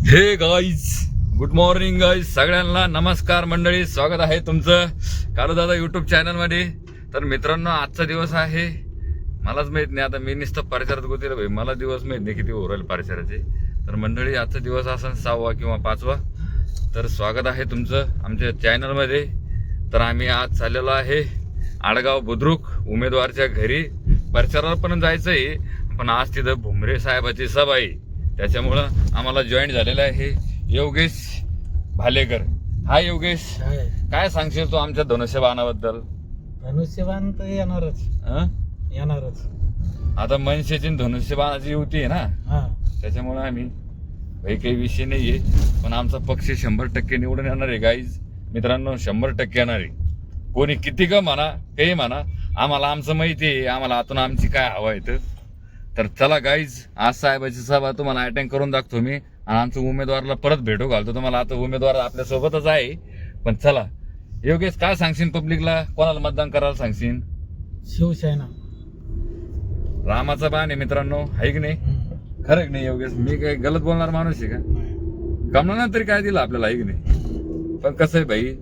हे guys, good morning guys, सगळ्यांना नमस्कार मंडळी. स्वागत आहे तुमचं काळू दादा यूट्यूब चॅनलमध्ये. तर मित्रांनो, आजचा दिवस आहे, मलाच माहित नाही, आता मी नुसतं परिसरात गोतीला भाई, मला दिवस माहित नाही किती ओरल परिसराचे. तर मंडळी, आजचा दिवस असेल 6वा किंवा 5वा. तर स्वागत आहे तुमचं आमच्या चॅनलमध्ये. तर आम्ही आज चाललेलो आहे आडगाव बुद्रुक उमेदवारच्या घरी. परिसराला पण जायचं आहे, पण आज तिथं भुमरे साहेबाची सभा आहे, त्याच्यामुळं आम्हाला जॉईन झालेला आहे योगेश भालेकर. हाय योगेश, काय सांगशील तू आमच्या धनुष्यबाणाबद्दल? धनुष्यबाण तर येणारच. आता मनसेची धनुष्यबाणाची युती आहे ना, त्याच्यामुळे आम्ही काही विषय नाहीये, पण आमचा पक्ष 100% निवडून येणार आहे गाईज. मित्रांनो, 100% येणार आहे. कोणी किती का म्हणा, काही म्हणा, आम्हाला आमचं माहिती आहे, आम्हाला आतून आमची काय हवा आहे. तर चला गाईज, आज साहेबाची सभा तुम्हाला अटेंड करून दाखवतो मी, आणि आमच्या उमेदवाराला परत भेटू घालतो तुम्हाला. आता उमेदवार आपल्या सोबतच आहे, पण चला योगेश, काय सांगशील पब्लिकला, कोणाला मतदान करायला सांगशील? शिवसेना. रामाचा बाण आहे मित्रांनो, आहे की नाही? खरं की नाही योगेश? मी काय गलत बोलणार माणूस आहे का? कमला तरी काय दिलं आपल्याला, आहे की नाही? पण कसं आहे भाई,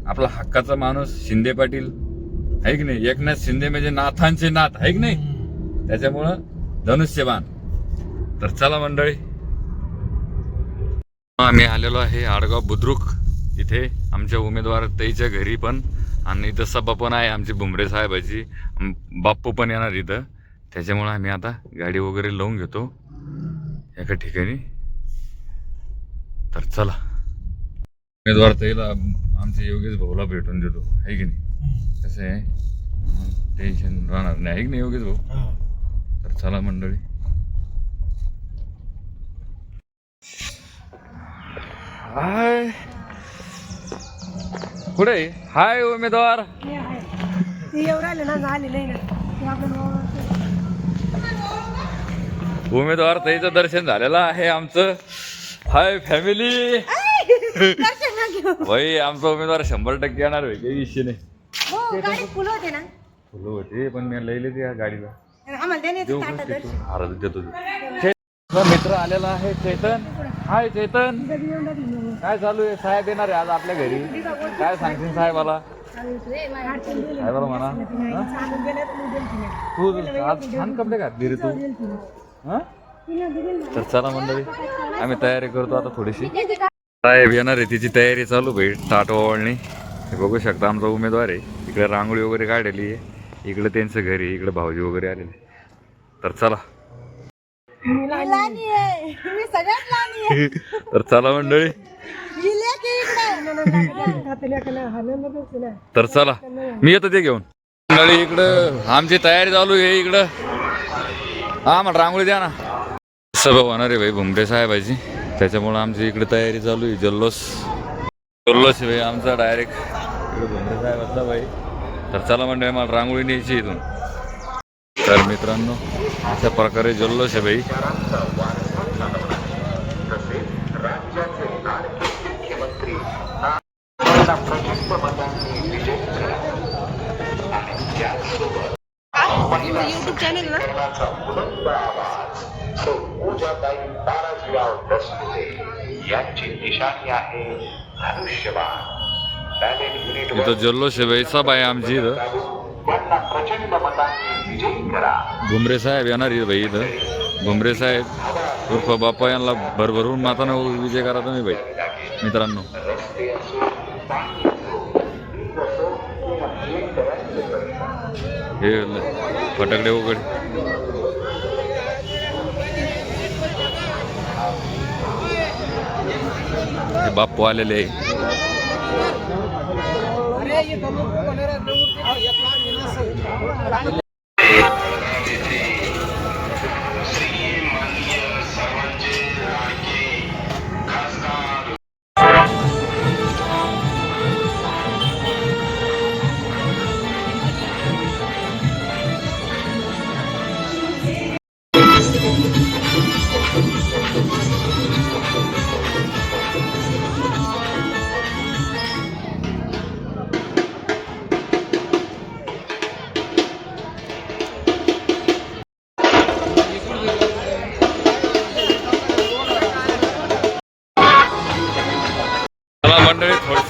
आपला हक्काचा माणूस शिंदे पाटील, आहे की नाही? एकनाथ शिंदे म्हणजे नाथांचे नाथ, आहे की नाही? त्याच्यामुळं धनुष्यबाण. तर चला मंडळी, आम्ही आलेलो आहे आडगाव बुद्रुक. इथे आमच्या उमेदवार ताईच्या घरी पण, आणि इथं सभा पण आहे आमची भुमरे साहेबाची, बाप्पू पण येणार इथं. त्याच्यामुळे आम्ही आता गाडी वगैरे लावून घेतो एका ठिकाणी. तर चला, उमेदवार ताईला आमच्या योगेश भाऊला भेटून देतो, आहे की नाही? कसं आहे, टेन्शन राहणार नाही, आहे की नाही योगेश भाऊ? तर चला मंडळी, हाय कुठे? हाय उमेदवार. उमेदवार ताईचं दर्शन झालेलं आहे आमचं. Hi family. भाई, आमचा उमेदवार 100% येणार आहे, काही विषय नाही. फुलं होते पण मी लई त्या गाडीला देतो. मित्र आलेला आहे चेतन. हाय चेतन, काय चालू आहे? साहेब येणार आहे आज आपल्या घरी, काय सांगशील साहेबाला? साहेबाला म्हणा, तू आज छान कपडे घातली रे तू. तर चला मंडळी, आम्ही तयारी करतो आता थोडीशी. साहेब येणार आहे, तिची तयारी चालू भाई, ताट ओवाळणी. बघू शकता आमचा उमेदवार आहे, इकडे रांगोळी वगैरे काढलेली आहे, इकडे त्यांचं घर आहे, इकडे भाऊजी वगैरे आलेले. तर चला, तर चला मंडळी, तर चला मी येतो ते घेऊन. मंडळी, इकडं आमची तयारी चालू आहे. इकडं मला रांगोळी द्या ना. सभा होणार आहे भाई भुमरे साहेबाची, त्याच्यामुळे आमची इकडे तयारी चालू आहे. जल्लोष आहे भाई आमचा, डायरेक्ट इकडे भुमरे साहेबाचा भाई. तर चला मंडळी, मला रांगोळी न्यायची इथून. तर मित्रांनो, अशा प्रकारे जल्लोष आहे भाई. यूट्यूब चॅनल ना, इथं जल्लोष आहे भाई, सभा आहे आमची इथं. भुमरे साहेब येणार आहे भाई इथं. भुमरे साहेब उर्फ बाप्पा यांना भरभरून मातानं विजय करा तुम्ही भाई. मित्रांनो, हे फटाकडे वगैरे हे बाप्पू आलेले आहे.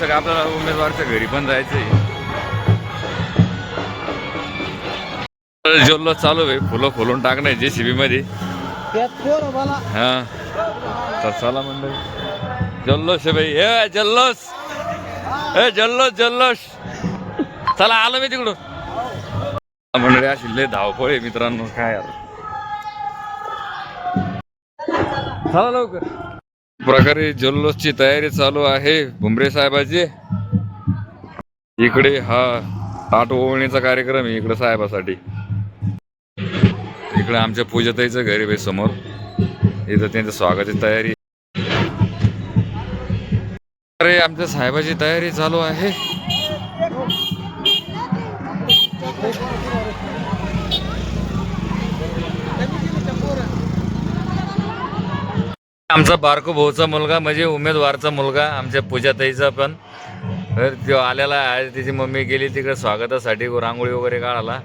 थोडस आपल्याला उमेदवारच्या घरी पण जायचंय. जल्लोष चालू आहे, फुलं खोलून टाकणे JCB मध्ये. हा तर चला मंडळी, जल्लोष आहे भाई. ए जल्लोष, ए जल्लोष जल्लोष. चला आलो मी तिकडून. मंडळी अशी लय धावपळ आहे मित्रांनो, काय यार. चला लवकर. प्रकारे जल्लोषची तयारी चालू आहे भुमरे साहेबाची. इकडे हा ताट ओवळणीचा कार्यक्रम आहे इकडे साहेबासाठी. इकडे आमच्या पूजाताईचं घर आहे भाई समोर. इथं त्यांचं स्वागताची तयारी. अरे आमच्या साहेबाची तयारी चालू आहे. आमचा बारको भाऊचा मुलगा म्हणजे उमेदवारचा मुलगा आमच्या पूजाताईचा पण. तर तो आलेला आहे. तिची मम्मी गेली तिकडे स्वागतासाठी रांगोळी वगैरे काढायला.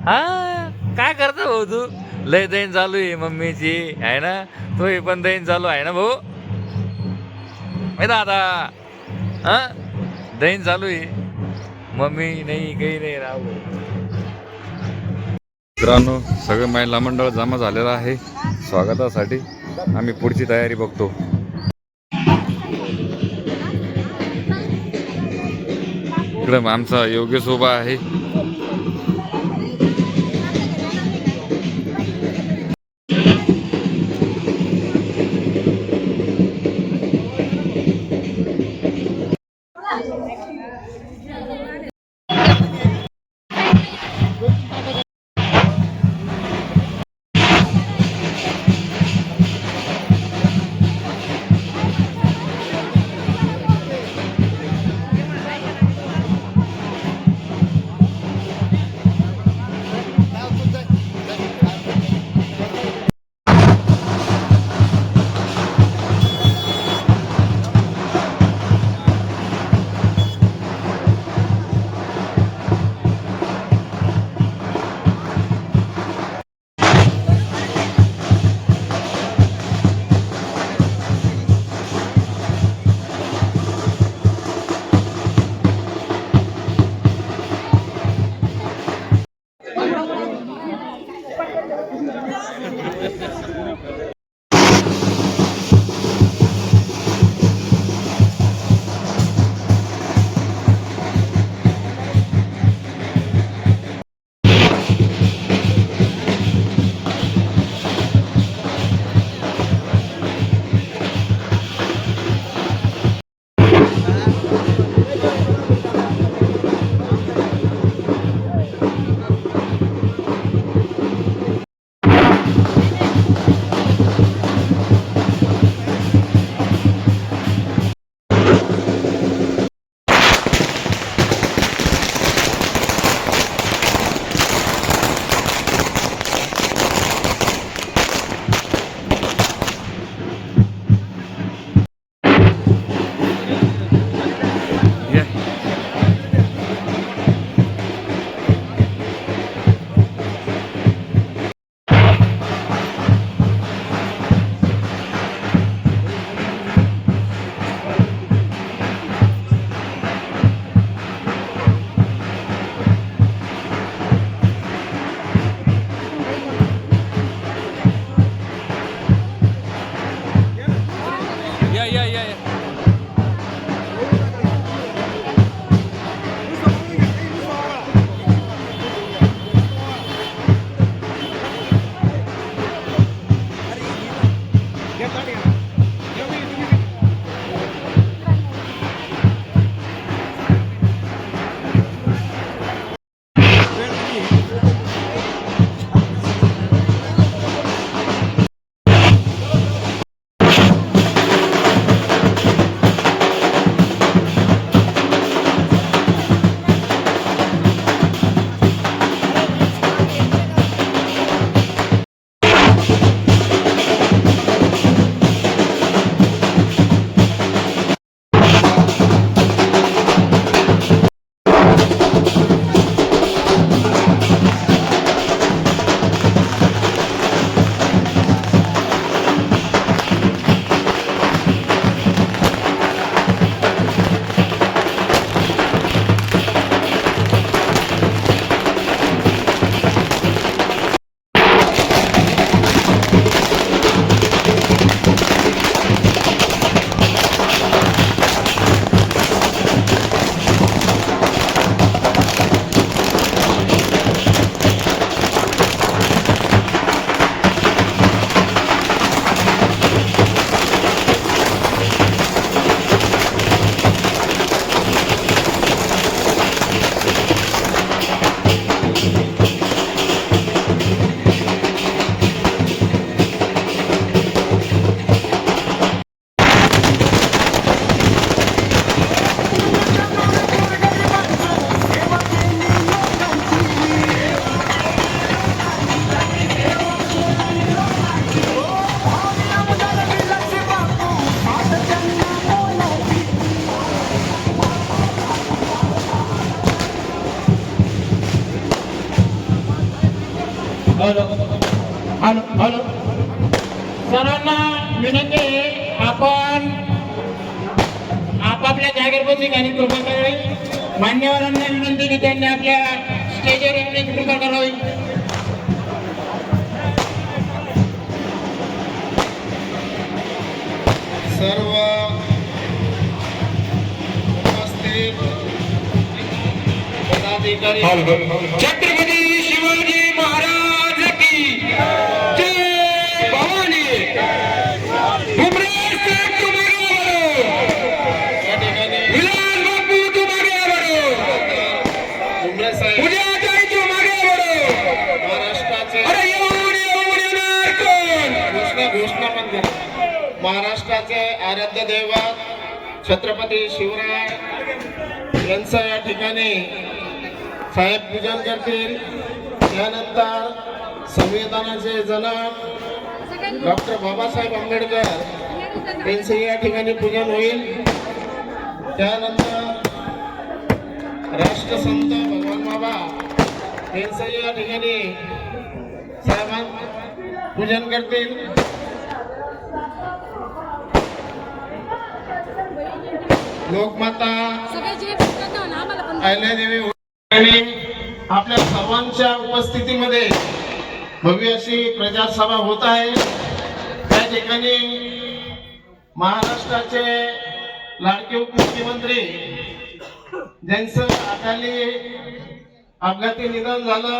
हा काय करता भाऊ तू? लय दैन चालू आहे मम्मीची आहे ना. तो पण दैन चालू आहे ना भाऊ. दादा हा दैन चालू आहे. मम्मी नाही काही नाही राहू. मित्रांनो सगळं महिला मंडळ जमा झालेलं आहे स्वागतासाठी. आम्ही पुढची तयारी बघतो. इकडे आमचा योगेश उभा आहे. हॅलो हॅलो हॅलो सर्वांना विनंती आहे, आपण आपापल्या जागेवर बसून आणि कृपा करावी. मान्यवरांना विनंती की त्यांनी आपल्या स्टेजवर येण्याची कृपा करावी. सर्व उपस्थित पदाधिकारी छत्रपती शिवाजी महाराज की जय भवानी. उमरेश शेख तुम आगे बढ़ो. या ठिकाणी विलास बापू तुम आगे बढ़ो. उमरे साहेब पूजा ताई तुम आगे बढ़ो. महाराष्ट्राचे अरे येऊन येणार कोण. घोषणा पण करा. महाराष्ट्राचे आराध्य दैवत छत्रपती शिवराय यांचं या ठिकाणी साहेब पूजन करतील. त्यानंतर संविधानाचे जनक डॉक्टर बाबासाहेब आंबेडकर यांचे या ठिकाणी पूजन होईल. त्यानंतर राष्ट्रसंत भगवान बाबा यांचं या ठिकाणी साहेबां पूजन करतील. लोकमाता अहिल्यादेवी यांनी आपल्या सर्वांच्या उपस्थितीमध्ये भव्य अशी प्रचार सभा होत आहे. त्या ठिकाणी महाराष्ट्राचे लाडके उपमुख्यमंत्री ज्यांचं अकाली अपघाती निधन झालं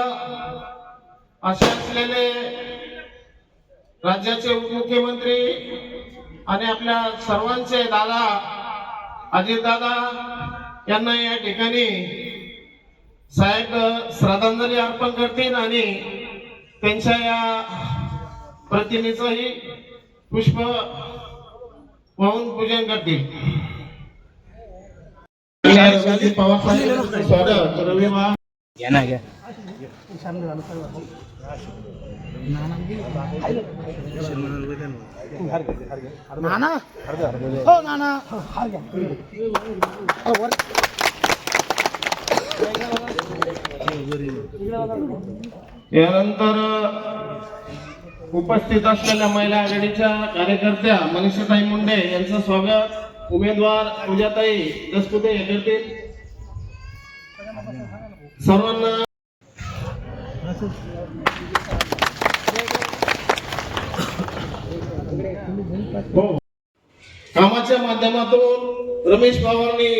असे असलेले राज्याचे उपमुख्यमंत्री आणि आपल्या सर्वांचे दादा अजितदादा यांना या ठिकाणी साहेब श्रद्धांजली अर्पण करतील आणि त्यांच्या या प्रतिमेचंही पुष्प वाहून पूजन करतील. पवार साहेब स्वागत. रविवार नाना हो नाना यानंतर उपस्थित असलेल्या महिला आघाडीच्या कार्यकर्त्या मनीषाताई मुंडे यांचं स्वागत उमेदवार पूजाताई दसपुते हे करतील. सर्वांना हो. कामाच्या माध्यमातून रमेश पवारांनी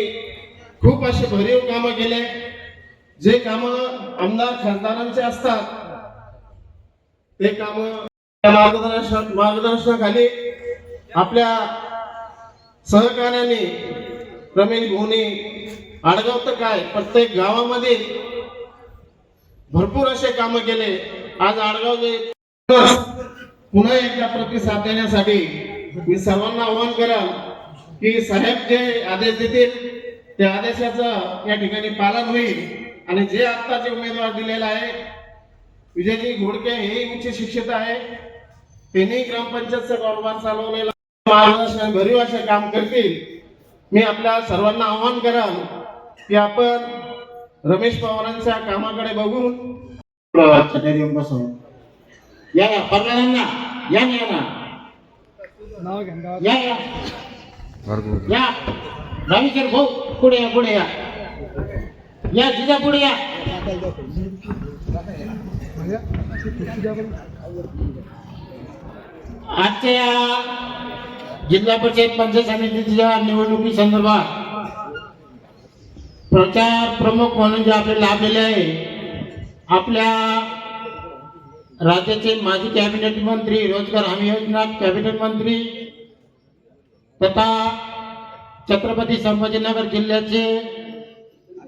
खूप असे भरीव कामं केले. जे काम आमदार खासदारांचे असतात ते काम मार्गदर्शनाखाली आपल्या सहकार्याने रमेश भाऊनी आडगाव तर काय प्रत्येक गावामध्ये भरपूर असे काम केले. आज आडगाव जे पुन्हा एकदा प्रतिसाद देण्यासाठी मी सर्वांना आवाहन कराल की साहेब जे आदेश देतील त्या आदेशाचं या ठिकाणी पालन होईल. आणि जे आत्ताचे उमेदवार दिलेला आहे विजयजी घोडके हे उच्च शिक्षित आहे. त्यांनी ग्रामपंचायतचा कारभार चालवलेला मार्गदर्शन भरीव असे काम करतील. मी आपल्या सर्वांना आवाहन कराल की आपण रमेश पवारांच्या कामाकडे बघून या परवान्यांना या या या या रविशर भाऊ पुढे या या जिजा पुढे या. आजच्या या जिल्हा परिषद पंचायत समितीच्या निवडणुकी संदर्भात प्रचार प्रमुख म्हणून जे आपल्याला लाभलेले आहे आपल्या राज्याचे माजी कॅबिनेट मंत्री रोजगार हमी योजना कॅबिनेट मंत्री तथा छत्रपती संभाजीनगर जिल्ह्याचे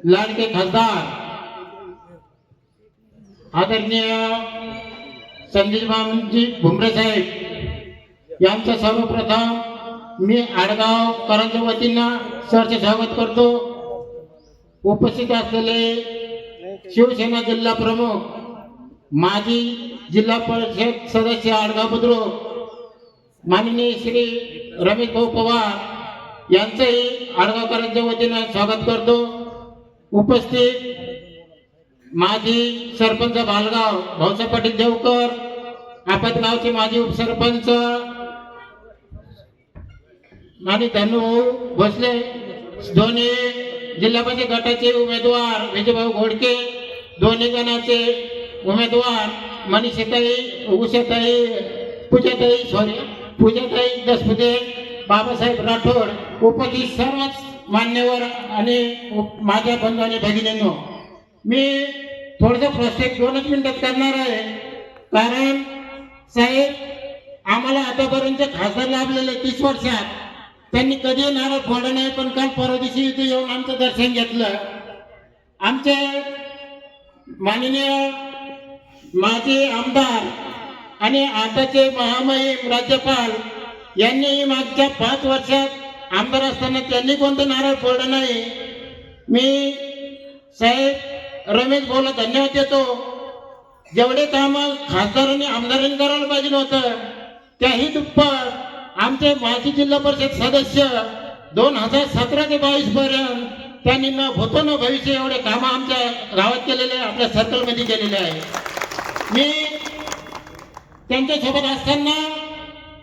लाडके खासदार आदरणीय संदीप मामजी भुमरे साहेब यांचं सर्वप्रथम मी आडगाव करांच्या वतीनं सहर्ष स्वागत करतो. उपस्थित असलेले शिवसेना जिल्हा प्रमुख माजी जिल्हा परिषद सदस्य आडगाव बुद्रुक माननीय श्री रमेश भाऊ पवार यांचंही आडगावकरांच्या वतीनं स्वागत करतो. उपस्थित माजी सरपंच बालगाव भाऊसाहेब पाटील देवकर, आपतगावचे माजी उपसरपंच आणि धनुभाऊ भोसले, दोन्ही जिल्हा परिषद गटाचे उमेदवार विजयभाऊ घोडके, दोन्ही गणाचे उमेदवार मनीषाताई उषाताई पूजाताई दसपुते, बाबासाहेब राठोड, उपस्थित सर्वच मान्यवर आणि माझ्या बंधू आणि भगिनींनो, मी थोडंसं प्रश्न 2 मिनिटात करणार आहे. कारण साहेब आम्हाला आतापर्यंत खासदार लाभलेले 30 वर्षात त्यांनी कधी नारळ फोडला नाही, पण काल परवा दिवशी इथे येऊन आमचं दर्शन घेतलं. आमचे माननीय माजी आमदार आणि आताचे महामहिम राज्यपाल यांनी मागच्या 5 वर्षात आमदार असताना त्यांनी कोणतं नारळ फोडलं नाही. मी साहेब रमेश भाऊला धन्यवाद देतो. जेवढे काम खासदारांनी आमदारांनी करायला पाहिजे नव्हतं त्याही दुप्पट आमचे माजी जिल्हा परिषद सदस्य 2017 ते 22 पर्यंत त्यांनी न भूतो न भविष्य एवढे काम आमच्या गावात केलेले, आपल्या सर्कलमध्ये केलेले आहे. मी त्यांच्यासोबत असताना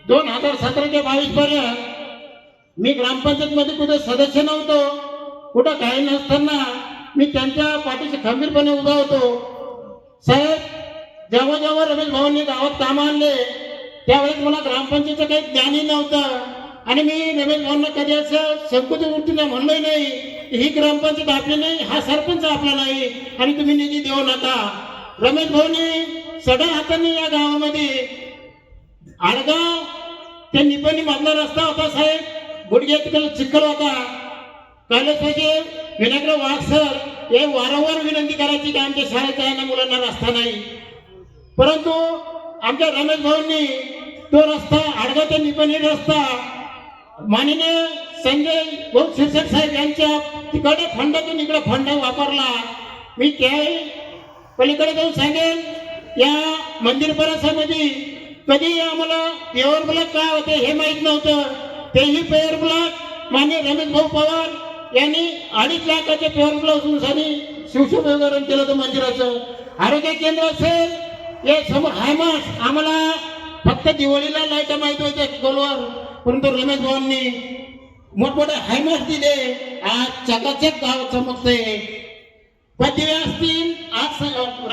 2017 ते 22 पर्यंत मी ग्रामपंचायत मध्ये कुठे सदस्य नव्हतो, कुठं काही नसताना मी त्यांच्या पाठीशी खंबीरपणे उभा होतो. साहेब जेव्हा जेव्हा रमेश भाऊंनी गावात काम आणले त्यावेळेस मला ग्रामपंचायतीचं काही ज्ञानही नव्हतं आणि मी रमेश भाऊंना कधी असं संकुचित वृत्तीने म्हणलोही नाही, ही ग्रामपंचायत आपली नाही, हा सरपंच आपला नाही आणि तुम्ही निधी देऊ नका. रमेश भाऊंनी सडा हातांनी या गावामध्ये आडगाव ते निपणी मधला रस्ता होता साहेब, गुडघे तिकडे चिखल होता. कैलासवासी विनायकराव वाघ सर हे वारंवार विनंती करायची की आमच्या शाळेत जायला मुलांना रस्ता नाही, परंतु आमच्या रमेश भाऊंनी तो रस्ता आडगाव ते निपणी रस्ता माननीय संजय भाऊ शिरसाट साहेब यांच्या तिकडे फंडातून इकडे फंड वापरला. मी त्याही पलीकडे जाऊन सांगेन या मंदिर परिसरामध्ये कधी आम्हाला पेवर ब्लॉक काय होते हे माहित नव्हतं, तेही पेवर ब्लॉक माननीय रमेश भाऊ पवार यांनी 2.5 लाखाचे पेवर ब्लॉक शिवशोभीकरण केलं होतं मंदिराचं. आरोग्य केंद्र असेल या समोर हायमास आम्हाला फक्त दिवाळीला लाईट माहित होत्या गोलवर, परंतु रमेश भाऊंनी मोठमोठे हायमास दिले. आज चकाचक गाव चमकते. पदवी असतील आज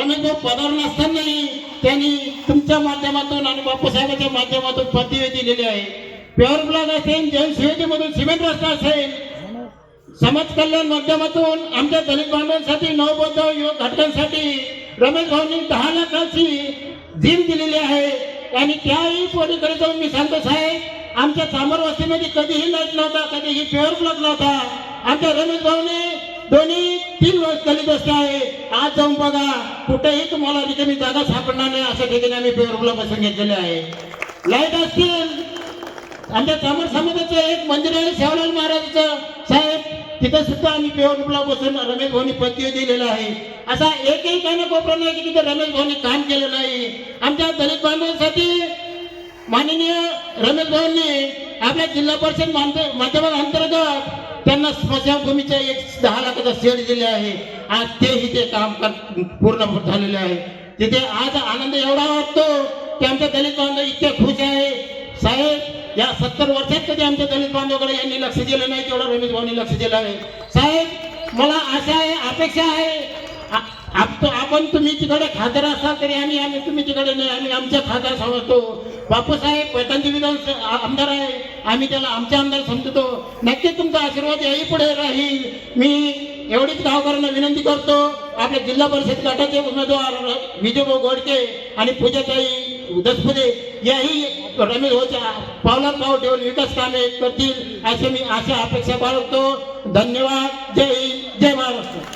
रमेश भाऊ पदावर नसतानाही त्यांनी तुमच्या माध्यमातून आणि बापूसाहेबांच्या माध्यमातून पदवी दिलेली आहे. पेवर ब्लॉक असेल, जनसेवेमधून सिमेंट रस्ता असेल, समाज कल्याण माध्यमातून आमच्या दलित बांधवांसाठी नवबौद्ध युवक घटकांसाठी रमेश भाऊंनी 10 लाखाची जिम दिलेली आहे. आणि त्याही पलीकडे जाऊन मी सांगतो साहेब आमच्या चामर वस्तीमध्ये कधीही लाईट नव्हता, कधीही पेवर ब्लॉक नव्हता. आमच्या रमेश भाऊने 2-3 वर्ष दलित वस्ती आहे. आज जाऊन बघा कुठेही तुम्हाला रिकामी जागा सापडणार नाही अशा ठिकाणी आम्ही पेवर ब्लॉक बसून घेतलेले आहे. लाईट असतील आमच्या चामर समाजाचं एक मंदिर आहे शिवलाल महाराजांचं साहेब, तिथं सुद्धा आम्ही पेवर ब्लॉक बसून रमेश भाऊनी पदवी दिलेला आहे. असा एकही काही कोपरा नाही की तिथे रमेश भाऊनी काम केलं नाही. आमच्या दलित बांधवांसाठी माननीय रमेश भाऊंनी आपल्या जिल्हा परिषद माध्यमांतर्गत त्यांना स्मशानभूमीच्या 10 लाखाचा शेड दिले आहे. आज तेही ते काम पूर्ण झालेले आहे. तिथे आज आनंद एवढा वाटतो की आमच्या दलित बांधव इतके खुश आहे. साहेब या 70 वर्षात कधी आमच्या दलित बांधवाकडे यांनी लक्ष दिलं नाही तेवढं रमेश भाऊंनी लक्ष दिलं आहे. साहेब मला आशा आहे, अपेक्षा आहे आपण तुम्ही तिकडे खासदार असाल तरी आम्ही तुम्ही तिकडे नाही, आम्ही आमच्या खासदार समजतो. बापूसाहेब पैठणचे विधान आमदार आहे, आम्ही त्याला आमचे आमदार समजतो. नक्की तुमचा आशीर्वाद याही पुढे राहील. मी एवढीच गावकऱ्यांना विनंती करतो, आपल्या जिल्हा परिषद गटाचे उमेदवार विजयभाऊ घोडके आणि पूजाताई दसपुते याही रमेश भाऊच्या पावलात पाव ठेवून विकास कामे करतील असे मी अशा अपेक्षा बाळगतो. धन्यवाद. जय हिंद, जय महाराष्ट्र.